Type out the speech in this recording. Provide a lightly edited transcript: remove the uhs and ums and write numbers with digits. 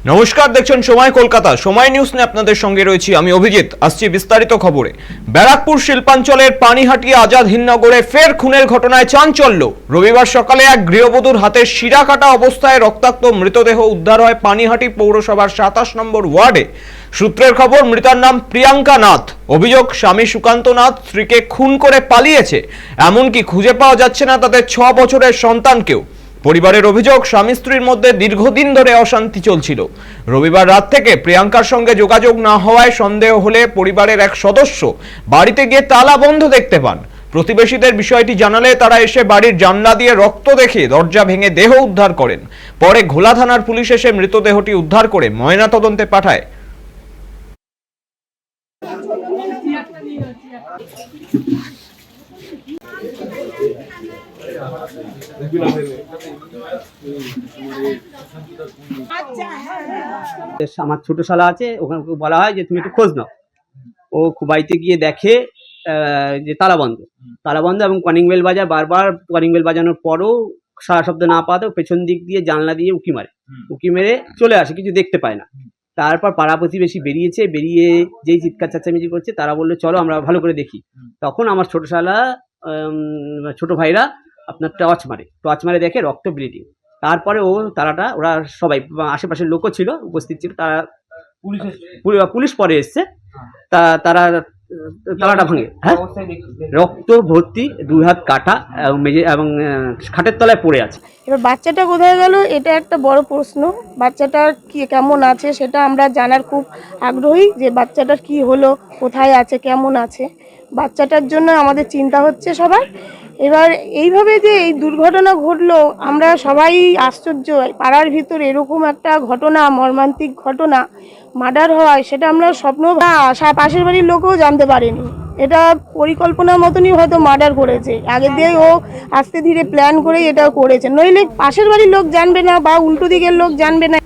নমস্কার, দেখছেন সময় কলকাতা। সময় নিউজ নিয়ে আপনাদের সঙ্গে রয়েছি আমি অভিজিৎ। আসছি বিস্তারিত খবরে। ব্যারাকপুর শিল্পাঞ্চলের পানিহাটি আজাদ হিন্দনগরে ফের খুনের ঘটনায় চাঞ্চল্য। রবিবার সকালে এক গৃহবধূর হাতে শিরা কাটা অবস্থায় রক্তাক্ত মৃতদেহ উদ্ধার হয় পানিহাটি পৌরসভার 27 নম্বর ওয়ার্ডে। সূত্রের খবর, মৃতার নাম প্রিয়াঙ্কা নাথ। অভিযোগ, স্বামী সুকান্ত নাথ স্ত্রীকে খুন করে পালিয়েছে। এমনকি খুঁজে পাওয়া যাচ্ছে না তাদের 6 বছরের সন্তানকেও। পরিবারের অভিযোগ, স্বামী স্ত্রীর মধ্যে দীর্ঘদিন ধরে অশান্তি চলছিল। রবিবার রাত থেকে প্রিয়াঙ্কার সঙ্গে যোগাযোগ না হওয়ায় সন্দেহ হলে পরিবারের এক সদস্য বাড়িতে গিয়ে তালা বন্ধ দেখতে পান। প্রতিবেশীদের বিষয়টি জানালে তারা এসে বাড়ির জানলা দিয়ে রক্ত দেখে দরজা ভেঙে দেহ উদ্ধার করেন। পরে ঘোলা থানার পুলিশ এসে মৃতদেহটি উদ্ধার করে ময়নাতদন্তে পাঠায়। আমার ছোট শালা আছে, ওখানে বলা হয় যে তুমি একটু খোঁজ নাও। ও বাড়িতে গিয়ে দেখে যে তালা বন্ধ এবং কলিং বেল বাজায়। বারবার কলিং বেল বাজানোর পরও সারা শব্দ না পাওয়াতেও পেছন দিক দিয়ে জানলা দিয়ে উকি মেরে চলে আসে, কিছু দেখতে পায় না। তারপর পাড়া প্রতিবেশী বেরিয়ে যেই চিৎকার চেঁচামেচি করছে, তারা বললো চলো আমরা ভালো করে দেখি। তখন আমার ছোট শালা ছোট ভাইরা আপনার টর্চ মারে দেখে রক্ত ব্লিডিং। তারপরে ওরা সবাই আশেপাশের লোকও ছিল, উপস্থিত ছিল। তারা পুলিশ পরে এসছে। তারা তালাটা ভাঙে, হ্যাঁ, রক্ত ভর্তি, 2 হাত কাটা এবং খাটের তলায় পড়ে আছে। এবার বাচ্চাটা কোথায় গেল, এটা একটা বড় প্রশ্ন। বাচ্চাটার কি কেমন আছে সেটা আমরা জানার খুব আগ্রহী, যে বাচ্চাটার কি হলো, কোথায় আছে, কেমন আছে। বাচ্চাটার জন্য আমাদের চিন্তা হচ্ছে সবার। এবার এইভাবে যে এই দুর্ঘটনা ঘটলো, আমরা সবাই আশ্চর্য। পাড়ার ভিতর এরকম একটা ঘটনা, মর্মান্তিক ঘটনা, মার্ডার হয়, সেটা আমরা স্বপ্ন পাশের বাড়ির লোকও জানতে পারেনি। এটা পরিকল্পনার মতনই হয়তো মার্ডার করেছে, আগে দিয়ে ও আস্তে ধীরে প্ল্যান করেই এটা করেছে, নইলে পাশের বাড়ির লোক জানবে না বা উল্টো দিকের লোক জানবে না।